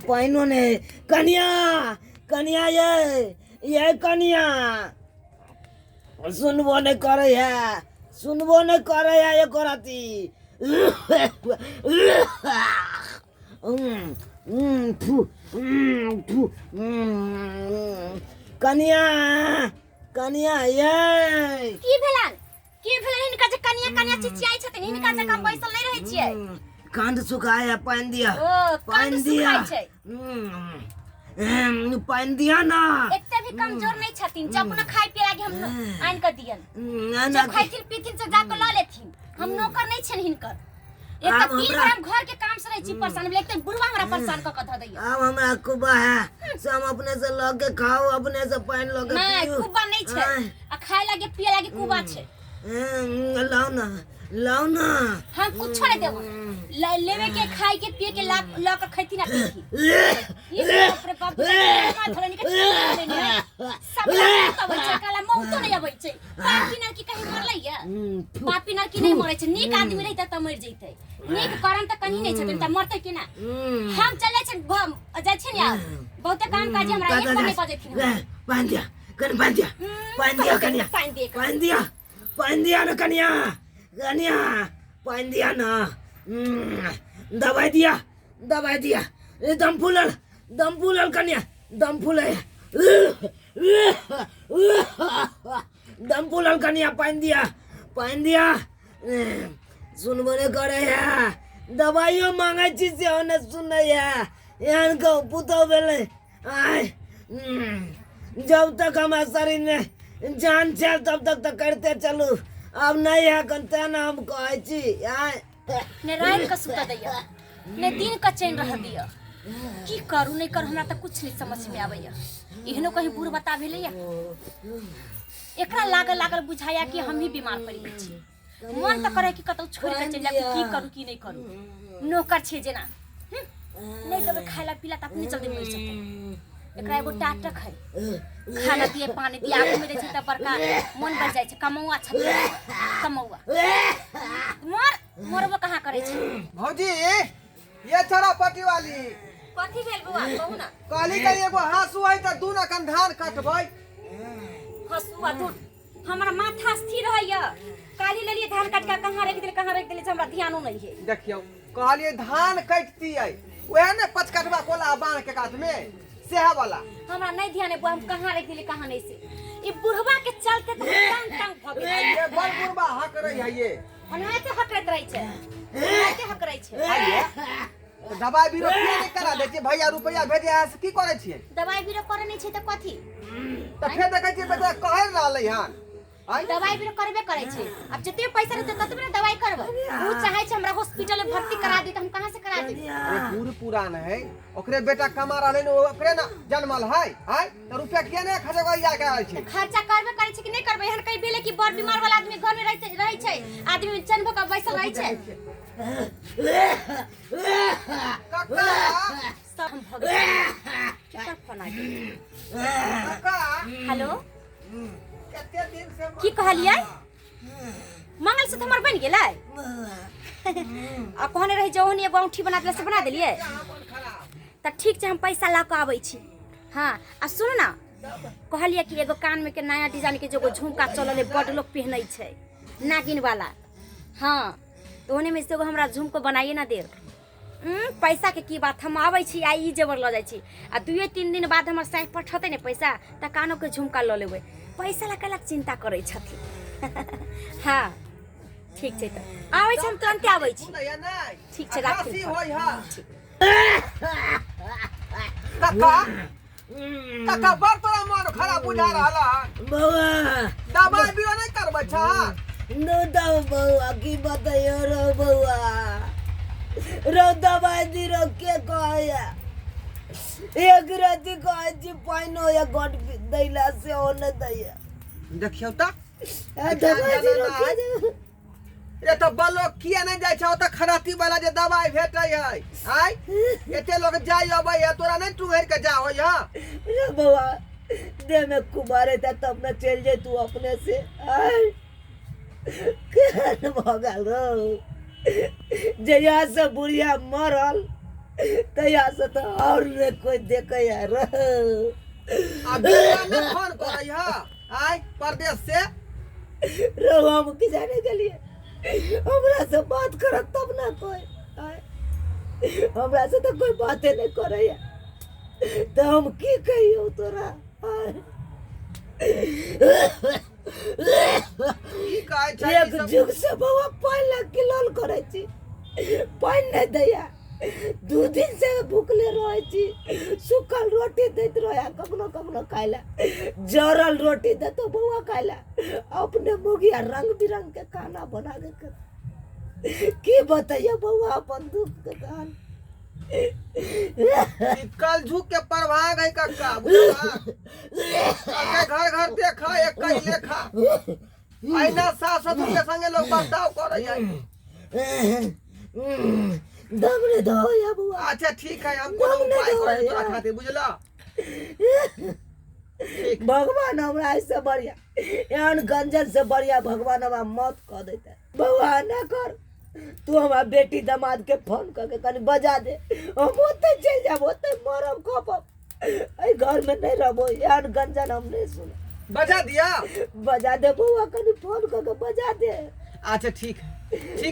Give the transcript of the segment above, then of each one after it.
पाइनो ने कन्या कन्या ये कन्या सुनबो नहीं करे है सुनबो नहीं करे है ये कराती कन्या कन्या ये की भेलन हिनका जे कनिया कनिया चिचियाई छथिन हिनका जे हम बैसल नहीं रहै छियै कांड सुखाया पानी दिया पानी दिया पानी दिया ना एते भी कमजोर नहीं छथिन जब न खाई पिए लागे हम आन कर दियन जब खाइथिन पीथिन से जाके ल लेथिन हम नौकर नहीं छन हिनकर एक तो 3 बार हम घर के काम से रही छी परेशान लेकिन बुढ़वा हमरा परेशान क ध दैया अब हमरा कुबा है से हम अपने से लगे खाओ अपने से पानी लगे नहीं कुबा नहीं छै आ खाए लागे पिए लागे कुबा छै लाओ ना हम कुछ नहीं देबो लेवे के खाए के पिए के ला के खैती ना पीती ये बाप रे बाप मां धरनी के सब तो बच्चा काला मौत तो नहीं आबै छै पापी ना की कहीं मरलै या पापी ना की नहीं मरै छै नीक आदमी रहतै त मर जइतै नीक कारण त कहीं नहीं छथिन त मरतै कि ना हम चले छै जाय छै या बहुते काम काज हमरा एक पर नहीं बजेथिन पानी दिया कन्या पानी दिया ना कन्या पानी दिया ना दवाई दिया दम फूलल कन्या दम फूले दम फूलल कन्या पानी दिया सुनबो नहीं करे है दवाइयो मांगे छी से ओने सुनै है यान को पुतो बेले आय जब तक हमारे शरीर में जान है तब तक तो करते चलू अब नहीं है कंते ना हम कहै छी ने रात का सुता दैया ने दिन का चैन रह दिया की करू नहीं करू हमरा त कुछ नहीं समझ में आबैया एहनो कहीं बुढ़ बता भेलैया एकरा लागल बुझाया कि हम ही बीमार पड़ि गेल छी मन त करे कि कतौ छोड़ के चल जाए की करू की नहीं करू नौकर छे जेना नहीं देबे खाइला पीला त अपने जल्दी मर जतै एकरा एगो टाटक है खाना दिए पानी दिए आगू में रहै त बड़का मन बढ़ जाय छै कमौआ छथि कमौआ मरबो कहाँ करे छै भौजी ये छोरा पट्टी वाली कथी भेल बुआ कहू ना काली के एगो हाँसू है त दू न कन धान काटबै हसुआ तो हमरा माथा स्थिर रहैया काली लेलिए धान काट के कहाँ रख देले हमरा ध्यानो नहीं है देखियो कहलिए धान काटती है ओहे ने पचकटवा कोला बांध के काट में सेहा वाला हमरा नहीं ध्यान है हम कहाँ रख देले कहाँ नहीं से ई बुढ़वा के चलते तो टांग भगे ये बड़ बुढ़वा हक रही है ये ओनाहे से हकरत रही छै तो दवाई बीरो किया नहीं करा दे छी भैया रुपया भेजे है से की करे छी दवाई बीरो करे नहीं छै त कथी त फेर देखै छी बेटा कहै रहलै हन दवाई बीरो करबे करे छै अब जते पैसा रहते ततबे ना दवाई करबै उ चाहे छै हमरा हॉस्पिटल में भर्ती करा दी त हम कहां से करा दी अरे पूरी पुरान है ओकरे बेटा कमा रहले न ओकरे ना जन्मल है त रुपया किया नहीं खर्चा या के आइ छै खर्चा करबे करे छै कि नहीं करबे हन कई बेले कि बड़ बीमार वाला आदमी घर में रहै छै आदमी चनबो का बैसल रहै छै काका सब हम भगे चुप फोन आ गया काका हेलो कते दिन से की कहलियै मंगल से हमर बन गेलै आ कहने रही जौन एगो औंठी बना देला से बना देलियै त ठीक छै हम पैसा ला के आबै छी हां आ सुन ना कहलियै कि एगो कान में के नया डिजाइन के जो झुमका चलल है बड लोग पहनै छै नागिन वाला हां तो ओने में से एगो हमरा झुमको बनाइए ना देब पैसा के की बात हम आबै छी आ ई जबर ल जाइ छी आ 2-3 दिन बाद हमर साइड पठते ने पैसा त कानो के झुमका ल लेबै पैसा ला कला चिंता करै छथि हां ठीक छै त आबै छी हम तुरंत आबै छी ठीक छै राखू होय हा काका काका बड़ तोरा मन खराब बुझा रहला बउआ दवाई बीरो नहीं करबै छ नो दाओ बउआ की बताइयो रो बउआ रो दवाई दी रो के कहया एक राती कहै छी पाइनो या गोट दैला से ओने दैया देखियो त दवाई दी रो के ये तो बलो किया नहीं जाय छ त खराती वाला जे दवाई भेटै है आय एते लोग जाय अबै है तोरा नहीं टुहर के जा होय हा रे बउआ दे में कुमारे था तब न चल जाए तू अपने से आय जान भगल रो। जया से बुढ़िया मरल तया से तो और ने कोई देखे रो। अभी ना फोन करई हा आय परदेश से रो हम की जाने के लिए हमरा से बात करत तब ना कोई आय। हमरा से तो कोई बातें नहीं करे तो हम की कहियो तोरा आय। की कहै छै एक जुग से बउआ 5 लाख के लोन करे छी पानी नहीं दैया 2 दिन से भूखले रहे छी। सुखल रोटी देत रहा कखनो कखनो खाइला जरल रोटी दे तो बउआ खाइला अपने मुगिया रंग बिरंग के खाना बना के की बताइए बउआ अपन दुख के कहानी। कल झुक के प्रभाग है कक्का बुझला घर घर देखा एक कई लेखा आईना सास ससुर के संगे लोग बर्ताव करे है। दम ने दो या बुआ। अच्छा ठीक है हम कोनो उपाय करे तोरा खातिर बुझला। भगवान हमरा ऐसे बढ़िया एहन गंजन से बढ़िया भगवान हमरा मौत कह देता। बउआ ना कर तू हमारा बेटी दामाद के फोन करके कनी बजा दे हम ओते चल जाब ओते मरम खपब ए घर में नहीं रहबो एहन गंजन हम नहीं सुन। बजा दिया बजा दे बउआ कनी फोन करके बजा दे। अच्छा ठीक है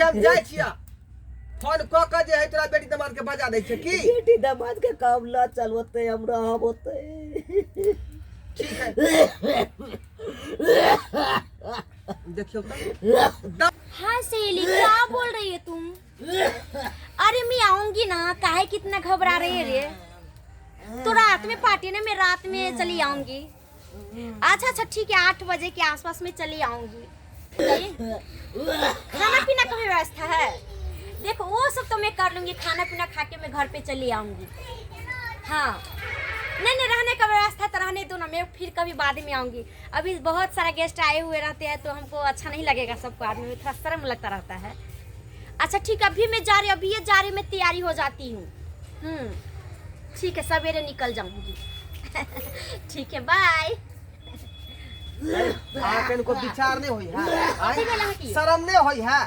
हम जाय छिया फोन क के जे है तोरा बेटी दामाद के बजा दै छै की बेटी दामाद के काम ल चल ओते हम रहब ओते। ठीक है देखियो तो हाँ सहेली क्या बोल रही है तुम? अरे मैं आऊंगी ना काहे कितना घबरा रही है रे। तो रात में पार्टी ना मैं रात में चली आऊंगी। अच्छा ठीक है 8 बजे के आसपास में चली आऊंगी। खाना पीना का व्यवस्था है देखो वो सब तो मैं कर लूंगी। खाना पीना खा के मैं घर पे चली आऊंगी। हाँ नहीं रहने का व्यवस्था तो रहने दो ना मैं फिर कभी बाद में आऊंगी। अभी बहुत सारा गेस्ट आए हुए रहते हैं तो हमको अच्छा नहीं लगेगा सबको आदमी में थोड़ा शर्म लगता रहता है। अच्छा ठीक है अभी मैं जा रही अभी ये जा रही मैं तैयारी हो जाती हूँ। ठीक है सवेरे निकल जाऊंगी। ठीक है बाय। आके इनको विचार नहीं होई है कथी भेल अहाँ की? शर्म नहीं होई है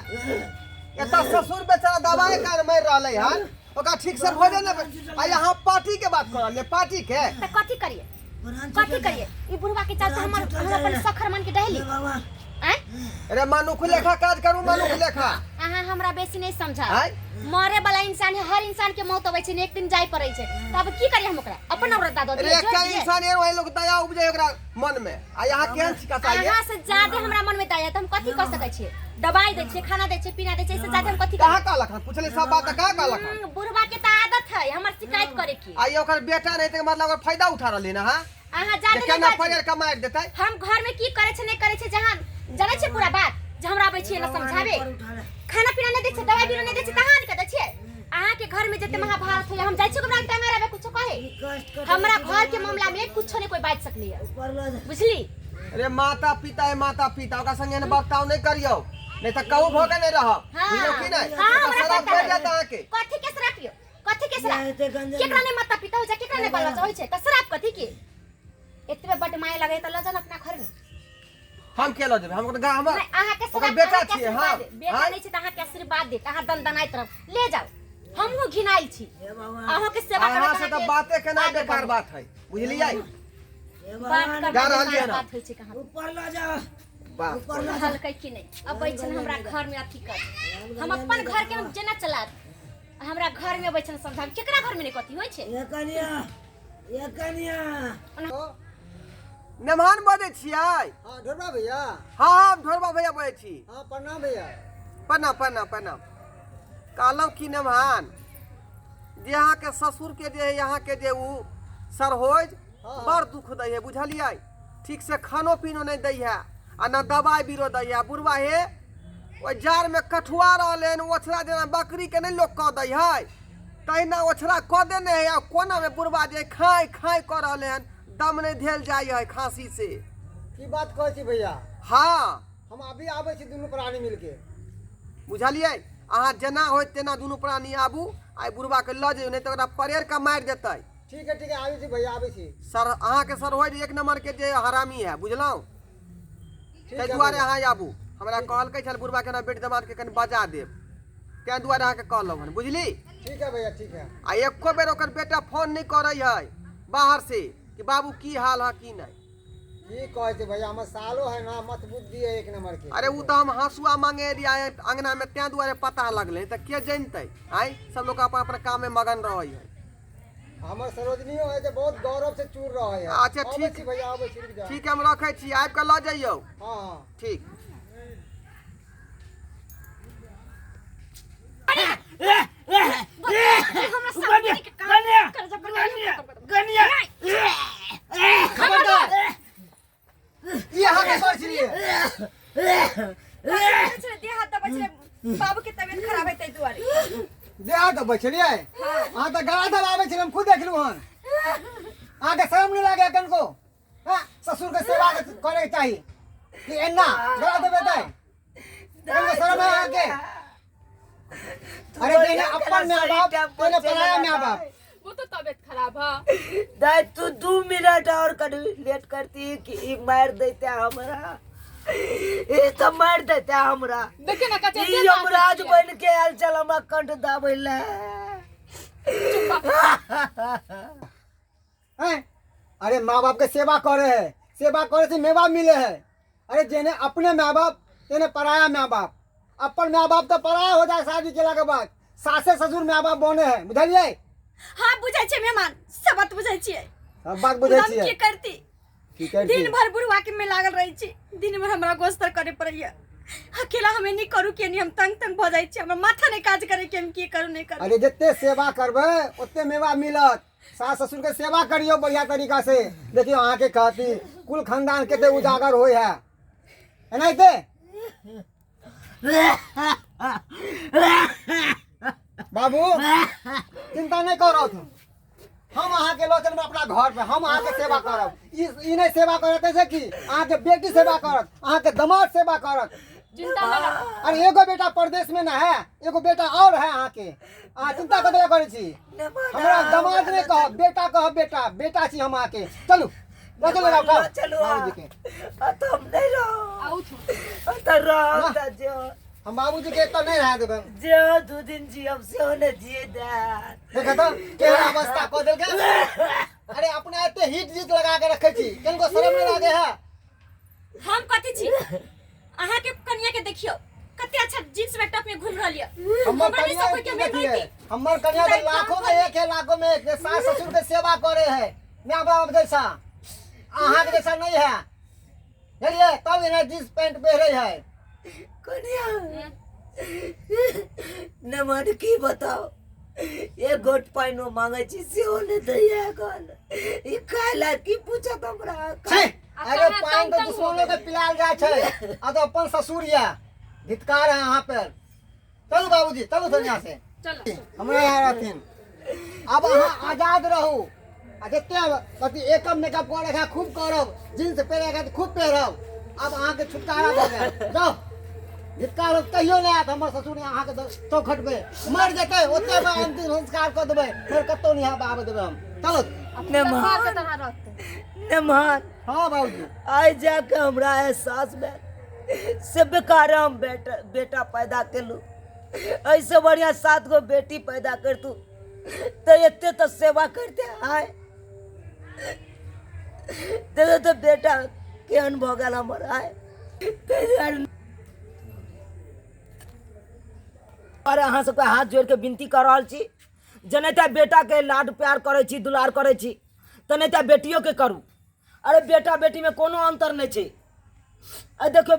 एता ससुर बेचारा दवाई कर मर रहले है ओका ठीक से भोजन नहीं आ यहाँ पार्टी के बात कर ले पार्टी के तो कथी करिए ई बुढ़वा के चलते हमरा पर सखर मन के डहली हैं। अरे मनुख लेखा काज करू मनुख लेखा अहाँ हमरा बेसी नहीं समझा। आय? मरे वाला इंसान है हर इंसान के मौत होवे छै एक दिन जाय पड़े छै तब की करिए हम ओकरा अपन औरत दादो अरे क्या इंसान है वही लोग दया उपजे ओकरा मन में आ यहाँ केहन शिकायत आई अहाँ से ज्यादा हमरा मन में दया त हम कथी कर सकै छियै। दवाई दै छियै खाना दै छियै पीना दै छियै इससे ज्यादा हम कथी कहाँ का लखन पूछले सब बात कहाँ का लखन बुढ़वा के त आदत है हमर शिकायत करे की। आई ओकर बेटा नहीं तो मतलब ओकर फायदा उठा रहले ना हां अहाँ ज्यादा केना नहीं परिवार कमाइ देतै हम घर में की करे छै नहीं करे छै जहां जानै छै पूरा बात जे हमरा आबै छियै ना समझावे। खाना पीना नहीं दै छै दवाई बीरो नहीं दै छै तहां के दै छै। अहाँ के घर में जते महाभारत होय हम जाय छी ओकरा टाइम आबे कुछ कहे हमरा घर के मामला में कुछ नहीं कोई बात सकली है बुझली। अरे माता पिता है माता पिता ओकरा संगे ने बर्ताव नहीं करियो नहीं तो कहू भोगे नहीं रह बुझलो की नहीं हां शराब पड़ जाता है के कथी के शराब पियो कथी के शराब केकरा ने माता पिता हो जा केकरा ने बाल बच्चा होय छै त शराब कथी के एतबे बड माया लगे त ल जान अपना घर में हम के ल जेबे हम ओकर हमर अहाँ के ओकर बेटा छियै हां बेटा नहीं छै त अहाँ के आशीर्वाद देत अहाँ दंदनाई तरफ ले जाओ हमहु घिनाइल छी अहाँ के सेवा अहाँ से तो बातें केना बेकार बात है बुझलियै बात कर जा रहलियै ना बात होय छै कहां ऊपर ला जा बात ऊपर रहल कै की नहीं अब बैठन हमरा घर में अथी कर हम अपन घर के हम जेना चलात हमरा घर में बैठन समझा केकरा घर में नहीं कथी होय छै। ये कनिया मेहमान बजे छियै हाँ ढोरबा भैया हां हम ढोरबा भैया बजे छी हाँ प्रणाम भैया प्रणाम कहलौं की मेहमान जे यहाँ के ससुर के जे यहाँ के जे उ सरहोज बड़ दुख दै है बुझलियै ठीक से खानो पीनो नहीं दै है आ न दवाई बीरो दै है बुढ़वा हे ओ जार में कठुआ रहले ओछरा जेना बकरी के नहीं लोग कह दै है तहिना ओछरा कह देने है आ कोना में बुढ़वा जे खाई कर रहले हन दम नहीं धेल जाय है खांसी से की बात कहै छी भैया हाँ हम अभी आबै छी दुनू प्राणी मिलके बुझलियै अहाँ जेना होय तेना दुनू प्राणी आबू आइ बुढ़वा के लऽ जइयो नहीं तो ओकरा परेर के मारि देतै। ठीक है आबै छी भैया आबै छी सर अहाँ के सर होय एक नंबर के जे हरामी है बुझलौं ठीक ताहि है दुआरे भैया। अहाँ आबू हमरा कहलकै छल बुढ़बा के ना बेटी दामाद के कनि बजा देब तैं दुआरे अहाँके कहलहुँ हन बुझली। ठीक है भैया ठीक है। आ एको बेर ओकर बेटा फोन नहीं करे है बाहर से कि बाबू की हाल है की नहीं। की कहै छै भैया हमर सालो है ना मत बुद्धि है एक नंबर के। अरे वो तो हम हंसुआ मांगे रहिए अंगना में तैं दुआरे पता लगले तो के जानते आई सब लोग अपन अपन काम में मगन रहे है। हमर सरोजनियो है जे बहुत गौरव से चूर रहा है। अच्छा, ठीक। आबै छी भैया आबै छी रुक जा। ठीक है हम रखे छी आबि के ल जाइयो। हां हां ठीक। खबरदार ई अहाँ के कर छलिए। दे हाथ दबा छले बाबू के तबियत खराब है तै दुआरे। देहा तो बचलिए अहाँ तो गला दबावे छले हम खुद देखलू हन। अहाँ के शर्म नहीं लागे कनको हां ससुर के सेवा करे के चाहिए कि एना गला दबे दे कनको शर्म है अहाँ के। अरे तेने अपन माँ बाप तेने पराया माँ बाप। वो तो तबीयत खराब है। दाई तू 2 मिनट और कर लेट करती कि मार देते हमरा। ये तो मार देते हमरा। देखे ना कच्चे ई यमराज बन के आल चल हमरा कंठ दाबैला। हैं अरे माँ बाप के सेवा करे है सेवा करे से मेवा मिले है। अरे जेने अपने माँ बाप तेने पराया माँ बाप। अपन माँ बाप तो पराया हो जाए शादी केला के बाद सासे ससुर माँ बाप बने है बुझलिए। हाँ बुझै छै मेहमान सब बात बुझै छियै। सब बात बुझे हम छिए की करती की करती दिन भर बुढ़वा के में लागल रही छी दिन भर हमरा गोस्तर करे पड़ैया अकेला हमें नहीं करू के नहीं हम तंग भ जाई छी हमरा माथा नहीं काज करे के हम की करू नहीं करू। अरे जितने सेवा करबे उतने मेवा मिलत। सास ससुर के सेवा करियो बढ़िया तरीका से देखियो अहाँ के कहती कुल खानदान केते उजागर होय है एनाइते। बाबू चिंता नहीं करो तुम हम अहाँ के लो चलबे अपना घर पे हम अहाँ के सेवा करब। ई नहीं सेवा करत ऐसे कि अहाँ के बेटी सेवा करत अहाँ के दामाद सेवा करत। चिंता न करो। अरे एगो बेटा परदेश में ना है एगो बेटा और है अहाँ के अहाँ चिंता कतले करे छी। हमरा दामाद ने कह बेटा बेटा छी हम अहाँ के। चलू चलो उठाओ चलो बाबूजी के। तुम नहीं रहो आउ छो। तो रहो तो जो हम बाबूजी के तो नहीं रह देबे। जो 2 दिन जियब से होने जिए दे। देखा तो केहन अवस्था क देल के। अरे अपने एते हिट जीत लगा के रखे छी किनको शर्म नहीं लागे है। हम कथी छी अहाँ के कन्या के देखियो कते अच्छा जींस में टॉप में घूम रहलिए। हमर कन्या के देखिए हमर कन्या तो लाखों में एक है लाखों में एक सास ससुर के सेवा करे है माँ बाप जैसा अहाँ के जैसा नहीं है चलिए तब इन्हें जींस पैंट पहरे है। कन्या नमन की बताओ ये गोट पाइनो मांगे छी से होने दैया गन ई काला की पूछत हमरा। छी अरे पाइन तो दुश्मनों के पिलाल जाए छे आ तो अपन ससुर या धिक्कार है यहाँ पर। चलो बाबूजी चलो तो यहाँ से चलो। हमरा यहाँ रहथिन अब अहाँ आजाद रहू आ जते कथी एकम मेकअप करे खा खूब करब जींस पहने खा खूब पहरब। अब अहाँ के छुटकारा भ गेल जाओ धिक्कार कहियो नहीं आत हमर ससुर अहाँ के चौखट पे मर जेते ओते में अंतिम संस्कार कर देबे फिर कतो नहीं आबे देबे हम। चलो अपने घर के तरह रहते। नमन हाँ बाबूजी आज जाके हमरा एहसास में से बेकार हम बेटा पैदा केलू ऐसे बढ़िया 7 गो बेटी पैदा कर तू तो एते तो सेवा करते आए तो बेटा केहन भ गेल हमर आए। और अहाँ सबके हाथ जोड़ के विनती कर रहल छी जनेता बेटा के लाड प्यार करे छी दुलार करे छी तनेता बेटियों के करू। अरे बेटा बेटी में कोनो अंतर नहीं छै। देखो